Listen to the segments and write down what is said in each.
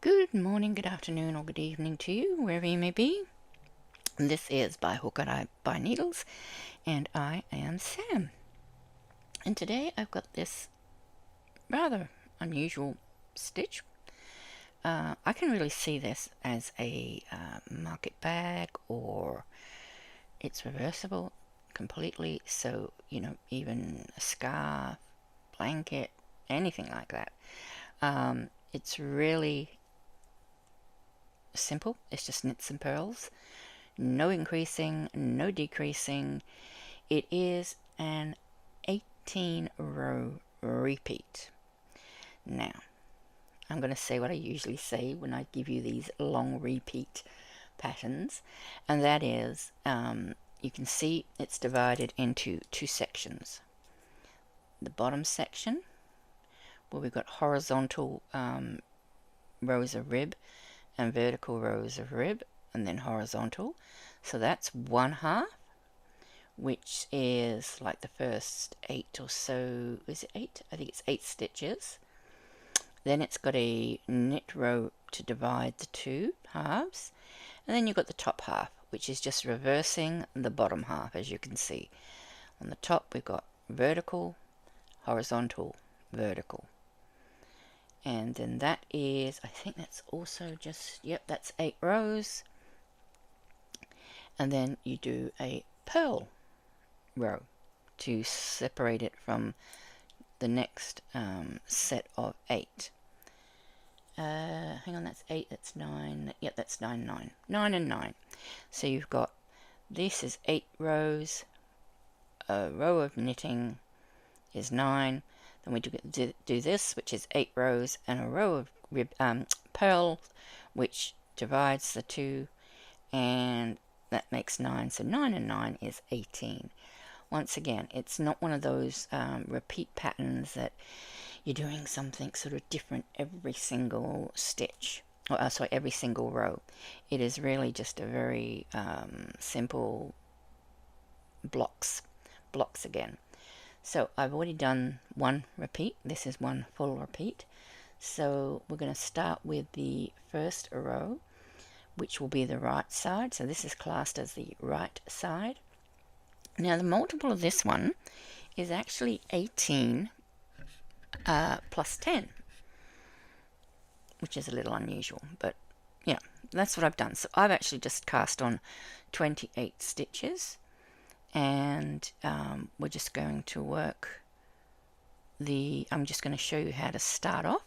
Good morning, good afternoon, or good evening to you, wherever you may be. This is By Hook or by Needles, and I am Sam. And today I've got this rather unusual stitch. I can really see this as a market bag, or it's reversible completely, so, even a scarf, blanket, anything like that. It's really simple. It's just knits and purls. No increasing, no decreasing. It is an 18 row repeat. Now, I'm going to say what I usually say when I give you these long repeat patterns, and that is, you can see it's divided into two sections. The bottom section, where we've got horizontal rows of rib and vertical rows of rib, and then horizontal. So that's one half, which is like the first 8 or so. Is it 8? I think it's 8 stitches. Then it's got a knit row to divide the two halves, and then you've got the top half, which is just reversing the bottom half. As you can see on the top, we've got vertical, horizontal, vertical. And then that is, I think that's also just, yep, that's 8 rows. And then you do a purl row to separate it from the next set of 8. Hang on, that's 8, that's 9, yep, that's 9, 9. 9 and 9. So you've got, this is 8 rows, a row of knitting is 9, then we do this, which is 8 rows, and a row of purl, which divides the two, and that makes 9. So 9 and 9 is 18. Once again, it's not one of those repeat patterns that you're doing something sort of different every single stitch, or sorry, every single row. It is really just a very simple blocks again. So I've already done one repeat. This is one full repeat. So we're going to start with the first row, which will be the right side. So this is classed as the right side. Now the multiple of this one is actually 18 plus 10, which is a little unusual, but yeah, that's what I've done. So I've actually just cast on 28 stitches, and we're just going to work I'm just going to show you how to start off,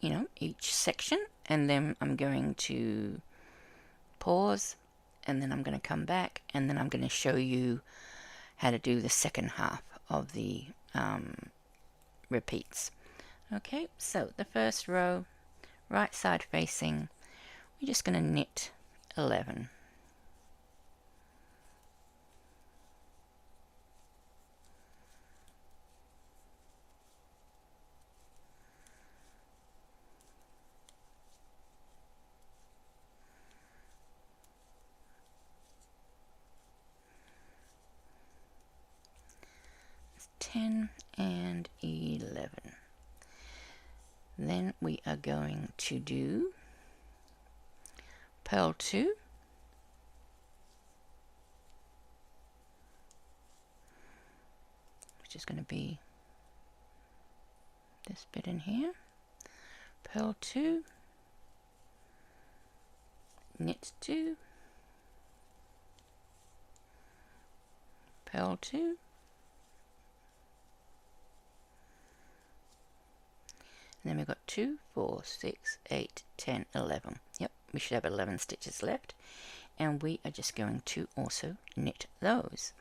each section, and then I'm going to pause, and then I'm going to come back, and then I'm going to show you how to do the second half of the repeats. Okay, so the first row, right side facing, we're just going to knit 11. It's 10 and 11. Then we are going to do purl 2, which is going to be this bit in here, purl 2, knit 2, purl 2, and then we've got 2, 4, 6, 8, 10, 11. Yep, we should have 11 stitches left, and we are just going to also knit those.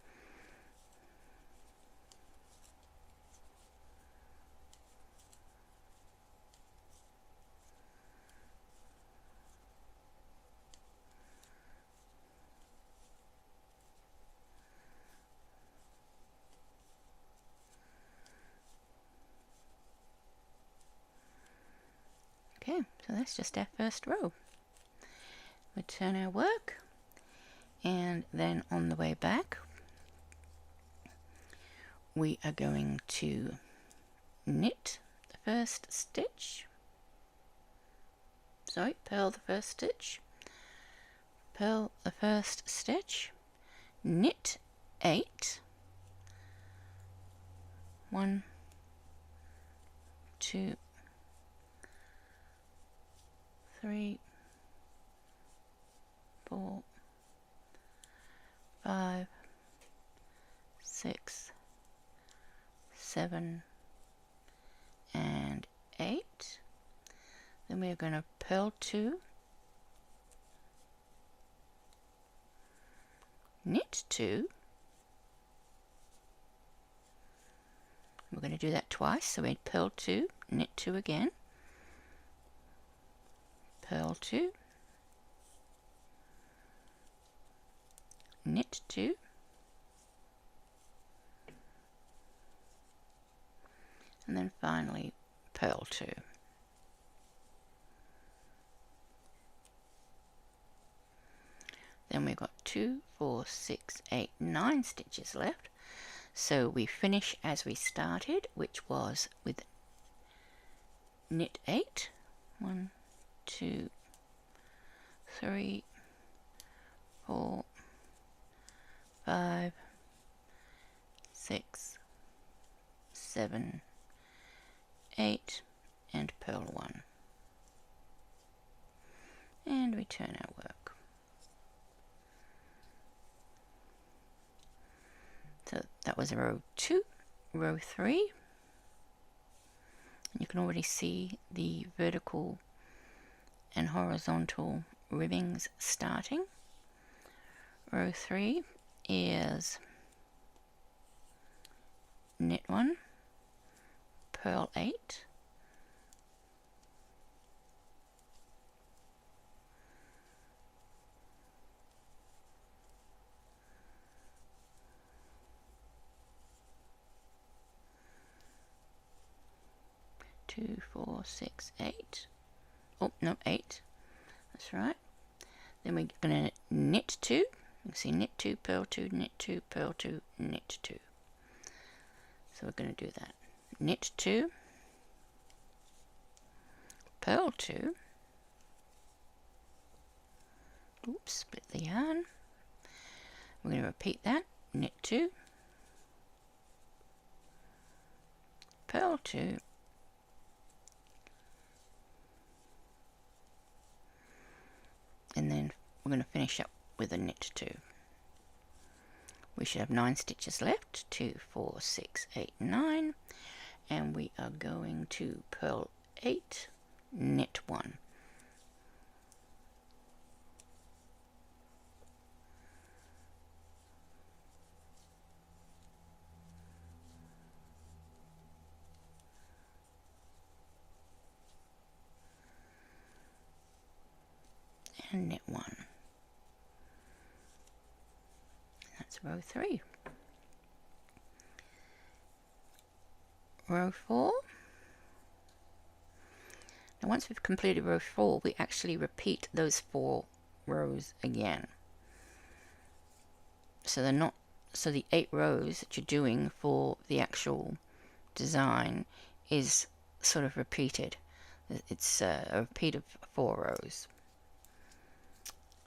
Okay, so that's just our first row. We turn our work, and then on the way back, we are going to knit the first stitch, sorry, purl the first stitch, purl the first stitch, knit 8, 1, 2, 3, 4, 5, 6, 7, and 8. Then we're going to purl 2, knit 2. We're going to do that twice, so we purl 2, knit 2 again, purl 2, knit 2, and then finally purl 2. Then we've got 2, 4, 6, 8, 9 stitches left. So we finish as we started, which was with knit 8. 1, 2, 3, 4, 5, 6, 7, 8, and purl 1. And return our work. So that was row 2, row 3. You can already see the vertical and horizontal ribbings starting. Row 3 is knit 1, purl 8, two, 4, 6, 8. Oh, no, 8. That's right. Then we're going to knit 2. You can see knit 2, purl 2, knit 2, purl 2, knit 2. So we're going to do that. Knit 2, purl 2. Oops, split the yarn. We're going to repeat that. Knit 2, purl 2, and then we're going to finish up with a knit 2. We should have 9 stitches left. 2, 4, 6, 8, 9, and we are going to purl 8, knit 1. And knit 1. That's row 3. Row 4. Now once we've completed row 4, we actually repeat those 4 rows again. So they're not, so the 8 rows that you're doing for the actual design is sort of repeated. It's a repeat of 4 rows.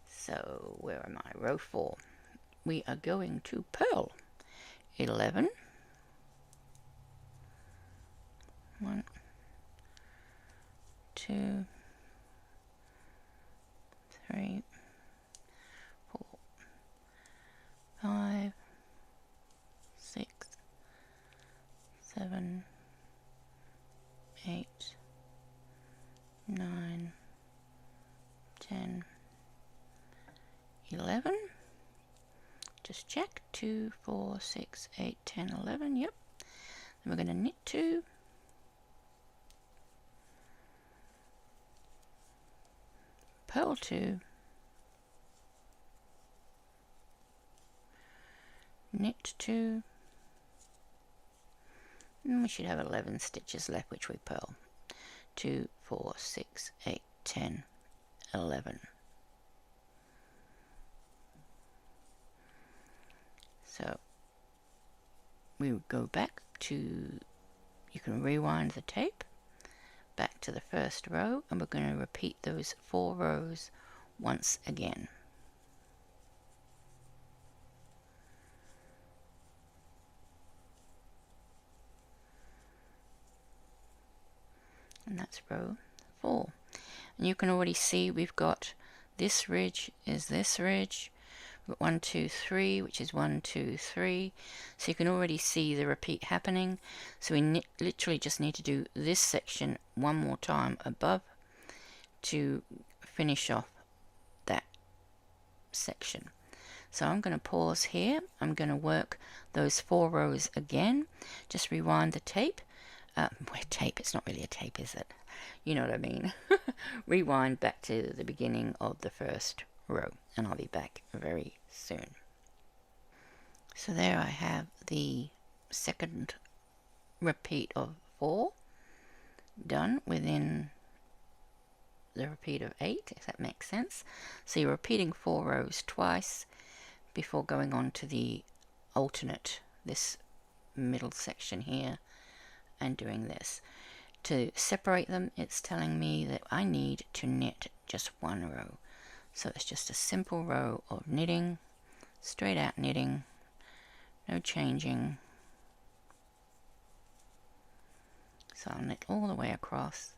So where am I? Row 4. We are going to purl 11, 1, 2, 3, 4, 5, 6, 7, 8, 9, 10, 11. Just check. 2, 4, 6, 8, 10, 11. Yep. Then we're going to knit 2, purl 2, knit 2, and we should have 11 stitches left, which we purl. 2, 4, 6, 8, 10, 11. So we would go back to, you can rewind the tape, back to the first row, and we're going to repeat those 4 rows once again. And that's row 4. And you can already see we've got this ridge is this ridge. We've got 1, 2, 3, which is 1, 2, 3. So you can already see the repeat happening. So we literally just need to do this section one more time above to finish off that section. So I'm going to pause here. I'm going to work those 4 rows again. Just rewind the tape. Tape, it's not really a tape, is it? You know what I mean. Rewind back to the beginning of the first row, and I'll be back very soon. So there I have the second repeat of 4 done within the repeat of 8, if that makes sense. So you're repeating 4 rows twice before going on to the alternate, this middle section here, and doing this. To separate them, it's telling me that I need to knit just 1 row. So it's just a simple row of knitting, straight out knitting, no changing. So I'll knit all the way across,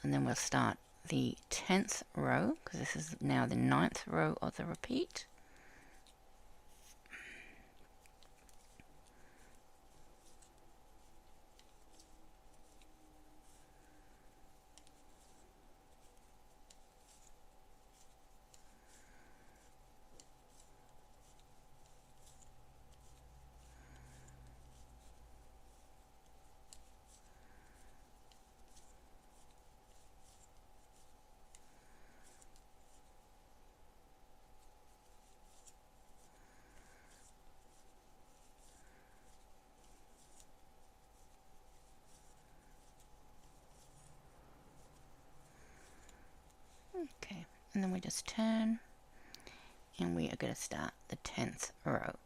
and then we'll start the 10th row, because this is now the 9th row of the repeat. Okay, and then we just turn, and we are going to start the 10th row.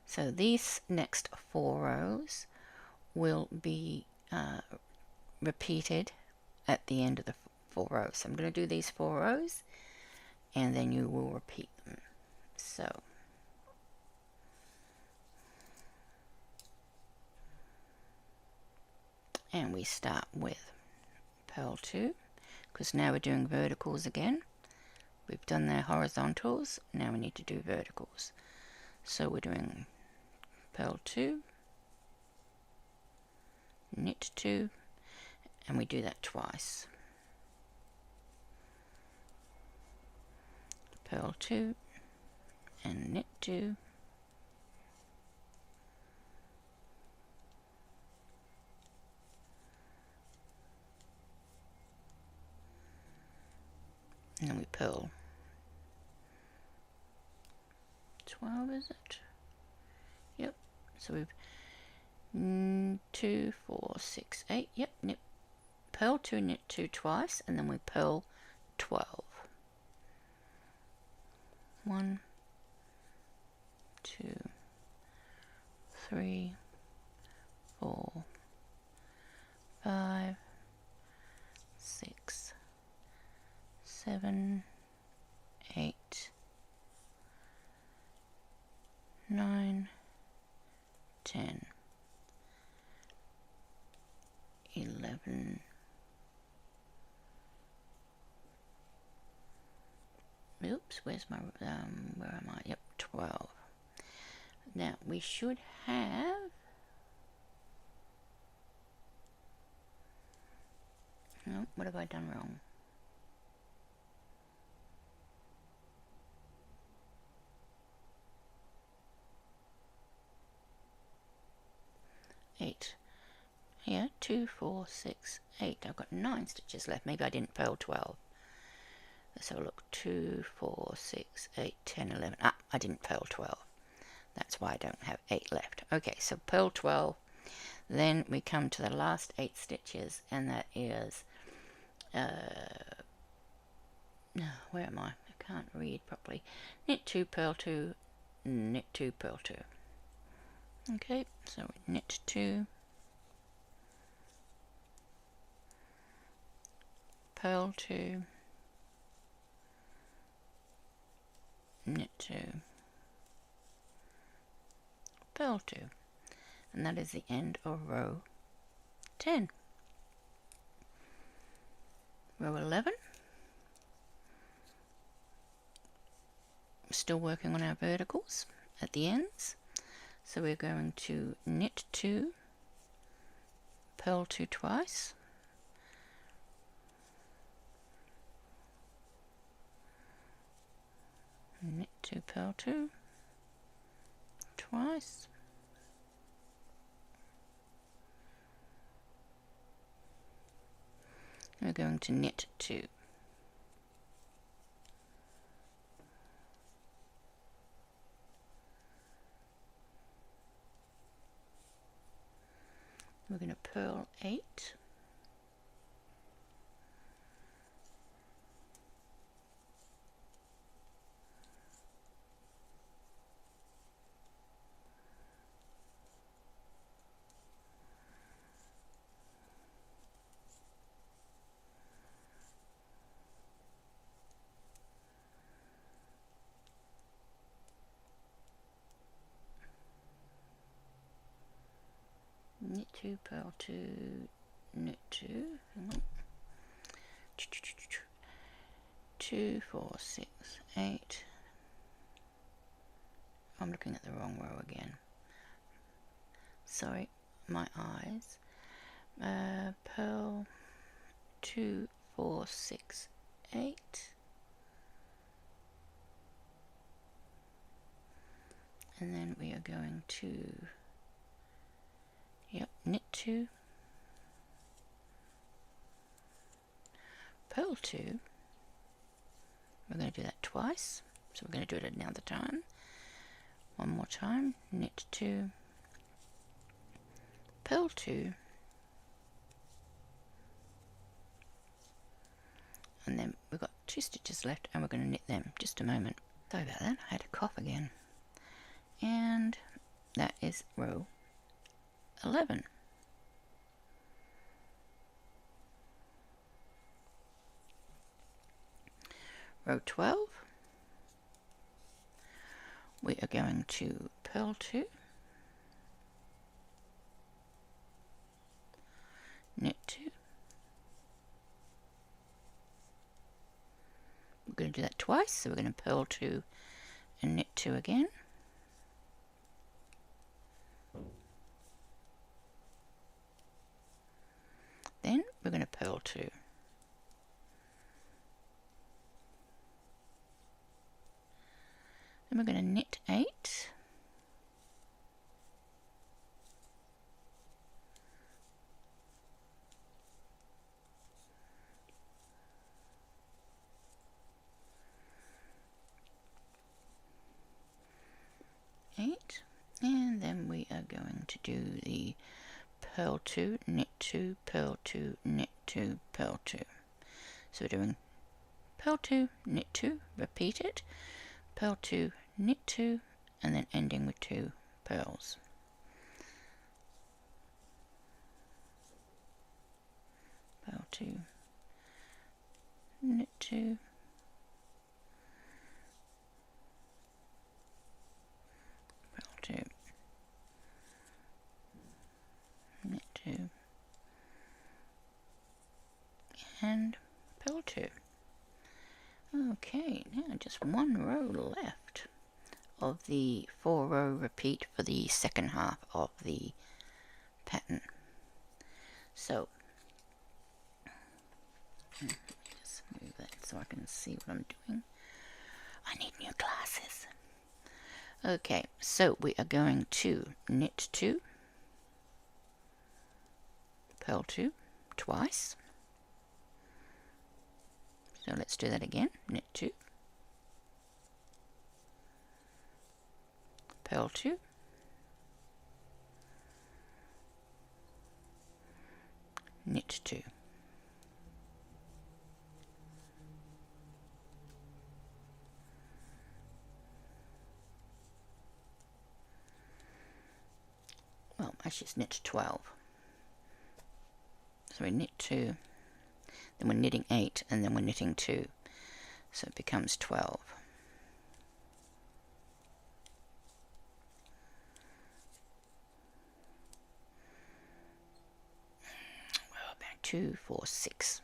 So these next 4 rows will be repeated at the end of the 4 rows. So I'm going to do these 4 rows, and then you will repeat them. So and we start with purl 2, because now we're doing verticals again. We've done the horizontals, now we need to do verticals. So we're doing purl 2, knit 2, and we do that twice. Purl 2 and knit 2, and then we purl 12, is it? Yep. So we've 2, 4, 6, 8. Yep. Knit, purl 2, knit 2 twice, and then we purl 12. 1, 2, 3, 4, 5, 6, 7, 8, 9, 10, 11, oops, where's my, where am I? Yep, 12. Now, we should have, no, what have I done wrong? Eight. Yeah, 2, 4, 6, 8. I've got 9 stitches left. Maybe I didn't purl 12. Let's have a look. 2, 4, 6, 8, 10, 11. Ah, I didn't purl 12. That's why I don't have 8 left. Okay, so purl 12. Then we come to the last 8 stitches, and that is, where am I? I can't read properly. Knit 2, purl 2, knit 2, purl 2. Okay, so we knit 2, purl 2, knit 2, purl 2, and that is the end of row 10. Row 11, still working on our verticals at the ends, so we're going to knit 2, purl 2 twice, knit 2, purl 2 twice, we're going to knit 2, we're going to purl 8, knit 2, purl 2, knit 2, hang on, 2, 4, 6, 8, I'm looking at the wrong row again, sorry, my eyes, purl 2, 4, 6, 8, and then we are going to, knit 2, purl 2, we're going to do that twice, so we're going to do it another time, one more time, knit 2, purl 2, and then we've got 2 stitches left and we're going to knit them. Just a moment, sorry about that, I had a cough again, and that is row 11. Row 12, we are going to purl 2, knit 2, we're going to do that twice, so we're going to purl 2 and knit 2 again, then we're going to purl 2, then we're going to knit 8, and then we are going to do the purl 2, knit 2, purl 2, knit 2, purl 2. So we're doing purl 2, knit 2, repeat it, purl 2, knit 2, and then ending with 2 purls. Purl 2, knit 2, purl 2, knit 2, and purl 2. Okay, now just one row left of the 4-row repeat for the second half of the pattern. So just move that so I can see what I'm doing. I need new glasses. Okay, so we are going to knit 2, purl 2 twice. So let's do that again. Knit 2, purl 2, knit 2. Well, actually it's knit 12. So we knit 2, then we're knitting 8, and then we're knitting 2. So it becomes 12. Well, about 2, 4, 6,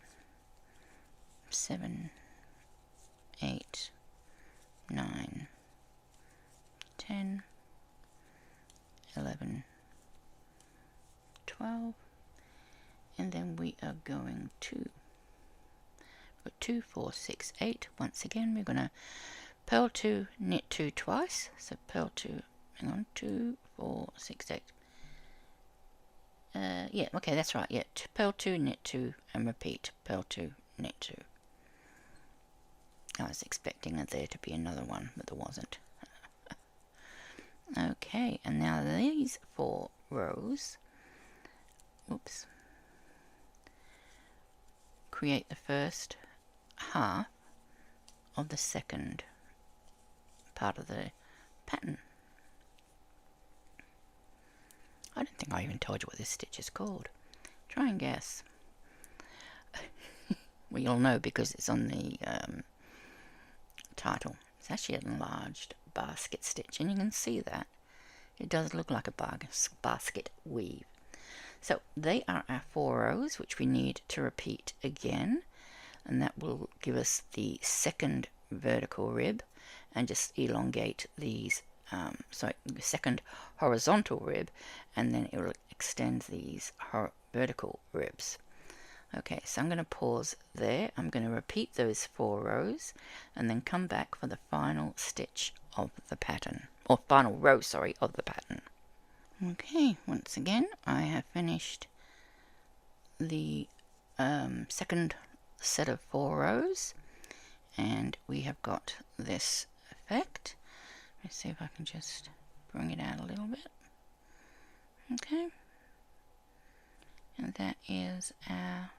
7, 8, 9, 10, 11, 12, and then we are going to 2, 4, 6, 8. Once again, we're going to purl 2, knit 2 twice. So purl 2, hang on, 2, 4, 6, 8. Yeah, okay, that's right. Yeah, purl 2, knit 2, and repeat. Purl 2, knit 2. I was expecting there to be another one, but there wasn't. Okay, and now these 4 rows, oops, create the first half of the second part of the pattern. I don't think I even told you what this stitch is called. Try and guess. Well, you'll know because it's on the title. It's actually an enlarged basket stitch, and you can see that it does look like a basket weave. So they are our 4 rows, which we need to repeat again, and that will give us the second vertical rib, and just elongate these, the second horizontal rib, and then it will extend these vertical ribs. Okay, so I'm going to pause there. I'm going to repeat those 4 rows and then come back for the final stitch of the pattern, or final row, sorry, of the pattern. Okay, once again, I have finished the second set of 4 rows, and we have got this effect. Let's see if I can just bring it out a little bit. Okay, and that is our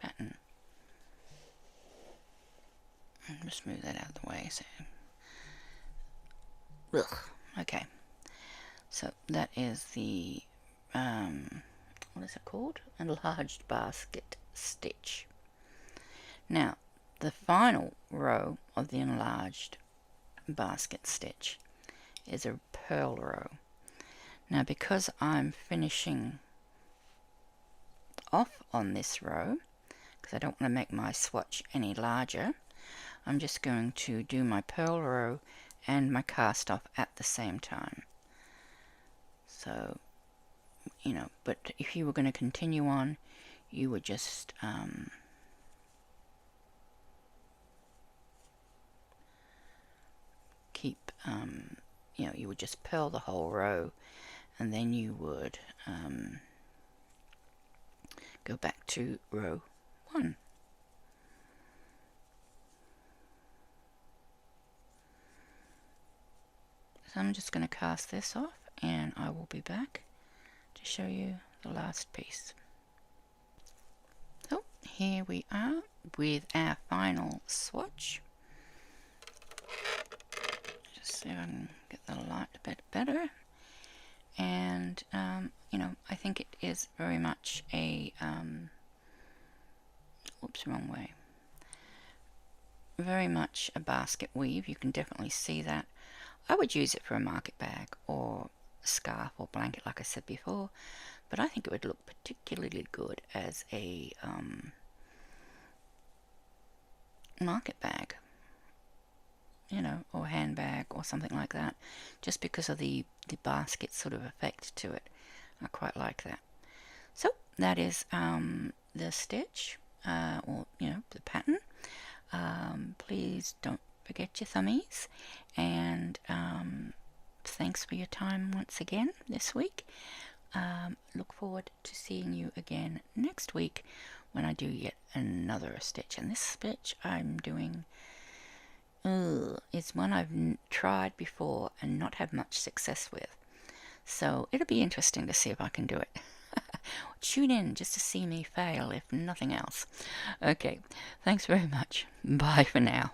pattern. And just move that out of the way. So, okay. So that is the what is it called? Enlarged basket stitch. Now, the final row of the enlarged basket stitch is a purl row. Now, because I'm finishing off on this row, because I don't want to make my swatch any larger, I'm just going to do my purl row and my cast off at the same time. So, you know, but if you were going to continue on, you would just keep, you know, you would just purl the whole row, and then you would go back to row 1. So I'm just going to cast this off, and I will be back to show you the last piece. So here we are with our final swatch. Just see if I can get the light a bit better. And you know, I think it is very much a oops, wrong way. Very much a basket weave. You can definitely see that. I would use it for a market bag or a scarf or blanket, like I said before, but I think it would look particularly good as a market bag, you know, or handbag or something like that, just because of the basket sort of effect to it. I quite like that. So that is the stitch, or you know, the pattern. Please don't forget your thummies, and thanks for your time once again this week. Look forward to seeing you again next week when I do yet another stitch. And this stitch I'm doing is one I've tried before and not had much success with, so it'll be interesting to see if I can do it. Tune in just to see me fail, if nothing else. Okay, thanks very much. Bye for now.